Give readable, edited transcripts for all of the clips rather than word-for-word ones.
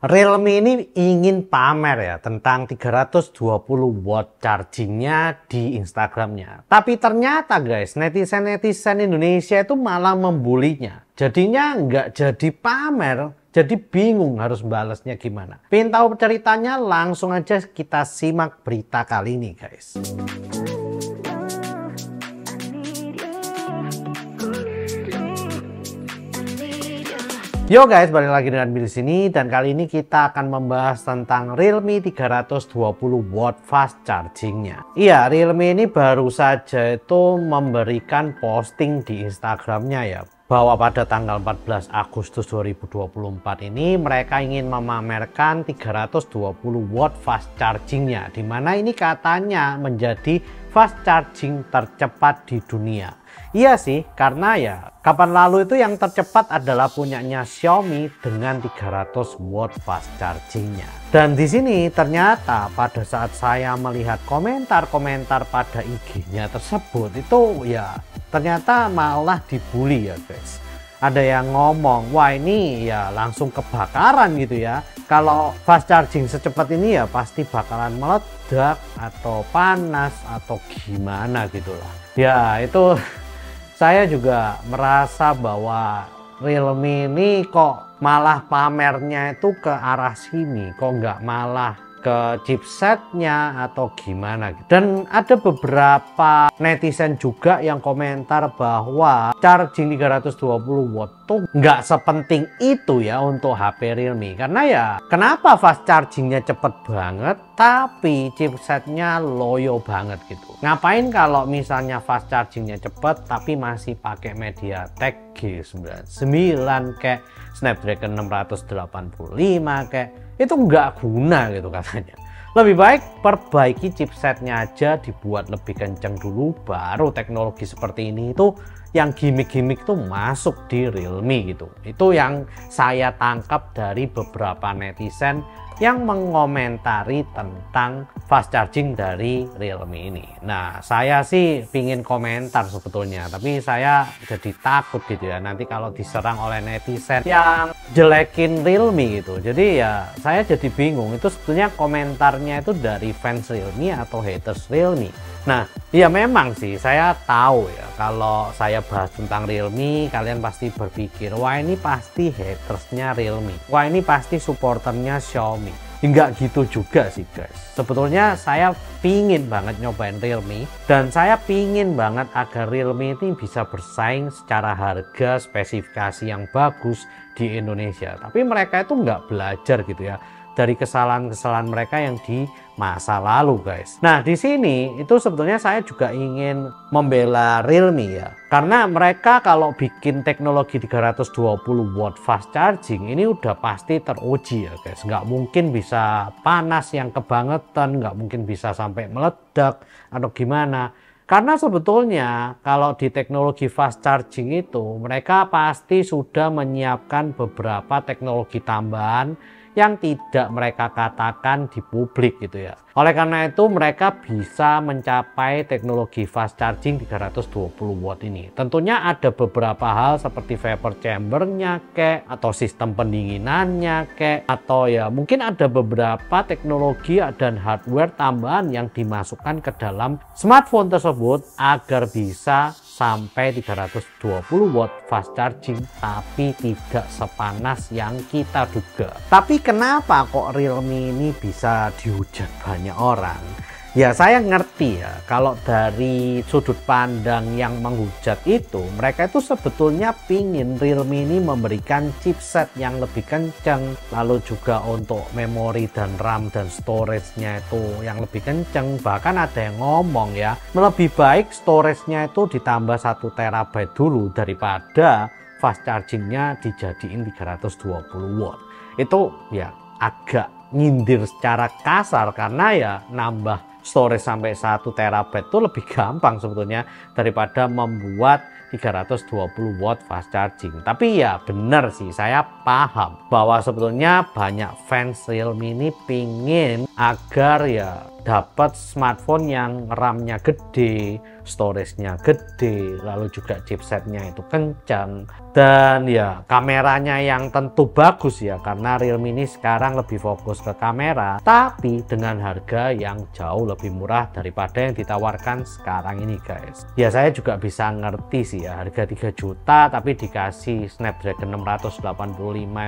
Realme ini ingin pamer ya tentang 320 watt chargingnya di Instagramnya. Tapi ternyata guys, netizen-netizen Indonesia itu malah membulinya. Jadinya nggak jadi pamer, jadi bingung harus balasnya gimana. Pengen tahu ceritanya? Langsung aja kita simak berita kali ini guys. Yo guys, balik lagi dengan Bill di sini, dan kali ini kita akan membahas tentang Realme 320 watt fast chargingnya. Iya, Realme ini baru saja itu memberikan posting di Instagramnya ya, bahwa pada tanggal 14 Agustus 2024 ini mereka ingin memamerkan 320 watt fast chargingnya, dimana ini katanya menjadi fast charging tercepat di dunia. Iya sih, karena ya kapan lalu itu yang tercepat adalah punyanya Xiaomi dengan 300 watt fast chargingnya. Dan di sini ternyata pada saat saya melihat komentar-komentar pada IG-nya tersebut itu ya ternyata malah dibully ya guys. Ada yang ngomong, wah ini ya langsung kebakaran gitu ya. Kalau fast charging secepat ini ya pasti bakalan meledak atau panas atau gimana gitulah. Ya itu saya juga merasa bahwa Realme ini kok malah pamernya itu ke arah sini, kok nggak malah ke chipsetnya atau gimana. Dan ada beberapa netizen juga yang komentar bahwa charging 320 watt tuh nggak sepenting itu ya untuk HP Realme. Karena ya kenapa fast chargingnya cepet banget tapi chipsetnya loyo banget gitu. Ngapain kalau misalnya fast chargingnya cepet tapi masih pakai MediaTek G99 kayak Snapdragon 685 kayak itu nggak guna gitu katanya. Lebih baik perbaiki chipsetnya aja, dibuat lebih kenceng dulu, baru teknologi seperti ini itu yang gimmick-gimmick tuh masuk di Realme gitu. Itu yang saya tangkap dari beberapa netizen yang mengomentari tentang fast charging dari Realme ini. Nah, saya sih pingin komentar sebetulnya, tapi saya jadi takut gitu ya nanti kalau diserang oleh netizen yang jelekin Realme gitu. Jadi ya saya jadi bingung itu sebetulnya komentarnya itu dari fans Realme atau haters Realme. Nah, ya memang sih saya tahu ya kalau saya bahas tentang Realme kalian pasti berpikir, wah ini pasti hatersnya Realme, wah ini pasti supporternya Xiaomi. Enggak gitu juga sih guys. Sebetulnya saya pingin banget nyobain Realme dan saya pingin banget agar Realme ini bisa bersaing secara harga, spesifikasi yang bagus di Indonesia. Tapi mereka itu nggak belajar gitu ya dari kesalahan-kesalahan mereka yang di masa lalu guys. Nah di sini itu sebetulnya saya juga ingin membela Realme ya, karena mereka kalau bikin teknologi 320 watt fast charging ini udah pasti teruji ya guys. Nggak mungkin bisa panas yang kebangetan, nggak mungkin bisa sampai meledak atau gimana. Karena sebetulnya kalau di teknologi fast charging itu mereka pasti sudah menyiapkan beberapa teknologi tambahan yang tidak mereka katakan di publik gitu ya. Oleh karena itu mereka bisa mencapai teknologi fast charging 320 watt ini. Tentunya ada beberapa hal seperti vapor chambernya kek, atau sistem pendinginannya kek, atau ya mungkin ada beberapa teknologi dan hardware tambahan yang dimasukkan ke dalam smartphone tersebut agar bisa sampai 320 watt fast charging tapi tidak sepanas yang kita duga. Tapi kenapa kok Realme ini bisa dihujat banyak orang? Ya saya ngerti ya kalau dari sudut pandang yang menghujat itu mereka itu sebetulnya pingin Realme ini memberikan chipset yang lebih kencang, lalu juga untuk memori dan RAM dan storage-nya itu yang lebih kencang. Bahkan ada yang ngomong ya lebih baik storage-nya itu ditambah 1 terabyte dulu daripada fast charging-nya dijadiin 320 watt. Itu ya agak nyindir secara kasar karena ya nambah storage sampai 1 terabyte itu lebih gampang sebetulnya daripada membuat 320 watt fast charging. Tapi ya benar sih, saya paham bahwa sebetulnya banyak fans Realme ini pingin agar ya dapat smartphone yang RAM-nya gede, storage-nya gede, lalu juga chipsetnya itu kencang, dan ya kameranya yang tentu bagus ya, karena Realme ini sekarang lebih fokus ke kamera, tapi dengan harga yang jauh lebih murah daripada yang ditawarkan sekarang ini guys. Ya saya juga bisa ngerti sih ya, harga 3 juta tapi dikasih Snapdragon 685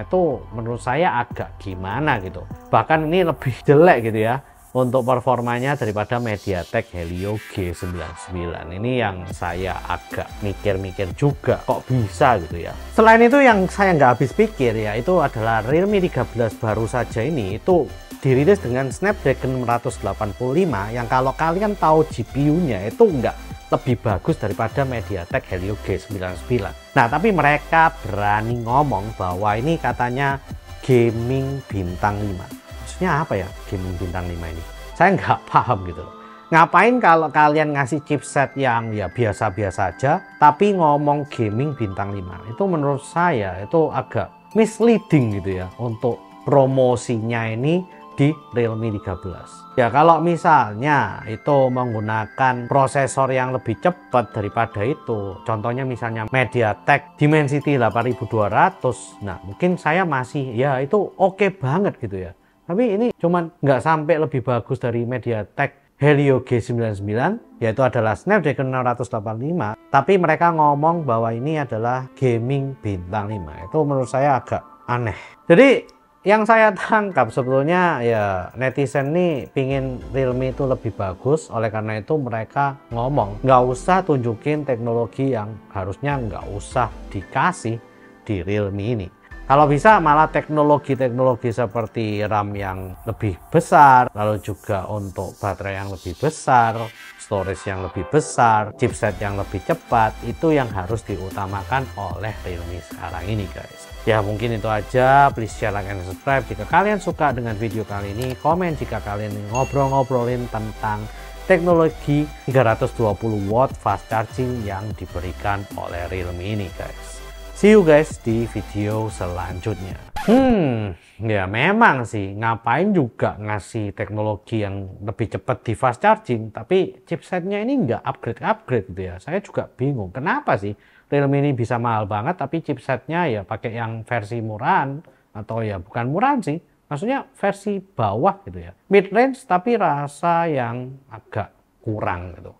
itu menurut saya agak gimana gitu. Bahkan ini lebih jelek gitu ya untuk performanya daripada MediaTek Helio G99. Ini yang saya agak mikir-mikir juga, kok bisa gitu ya. Selain itu yang saya nggak habis pikir ya, itu adalah Realme 13 baru saja ini itu dirilis dengan Snapdragon 685 yang kalau kalian tahu GPU-nya itu nggak lebih bagus daripada MediaTek Helio G99. Nah, tapi mereka berani ngomong bahwa ini katanya gaming bintang 5. Maksudnya apa ya gaming bintang 5 ini? Saya nggak paham gitu loh. Ngapain kalau kalian ngasih chipset yang ya biasa-biasa aja, tapi ngomong gaming bintang 5? Itu menurut saya itu agak misleading gitu ya untuk promosinya ini di Realme 13. Ya kalau misalnya itu menggunakan prosesor yang lebih cepat daripada itu, contohnya misalnya MediaTek Dimensity 8200, nah mungkin saya masih ya itu oke banget gitu ya. Tapi ini cuman nggak sampai lebih bagus dari MediaTek Helio G99, yaitu adalah Snapdragon 685. Tapi mereka ngomong bahwa ini adalah gaming bintang 5. Itu menurut saya agak aneh. Jadi yang saya tangkap sebetulnya ya netizen nih pingin Realme itu lebih bagus. Oleh karena itu mereka ngomong nggak usah tunjukin teknologi yang harusnya nggak usah dikasih di Realme ini. Kalau bisa malah teknologi-teknologi seperti RAM yang lebih besar, lalu juga untuk baterai yang lebih besar, storage yang lebih besar, chipset yang lebih cepat, itu yang harus diutamakan oleh Realme sekarang ini guys. Ya mungkin itu aja, please share, like, and subscribe jika kalian suka dengan video kali ini, komen jika kalian ngobrol-ngobrolin tentang teknologi 320 watt fast charging yang diberikan oleh Realme ini guys. See you guys di video selanjutnya. Ya memang sih, ngapain juga ngasih teknologi yang lebih cepat di fast charging, tapi chipsetnya ini nggak upgrade gitu ya. Saya juga bingung, kenapa sih Realme ini bisa mahal banget, tapi chipsetnya ya pakai yang versi murahan, atau ya bukan murahan sih, maksudnya versi bawah gitu ya. Mid range tapi rasa yang agak kurang gitu.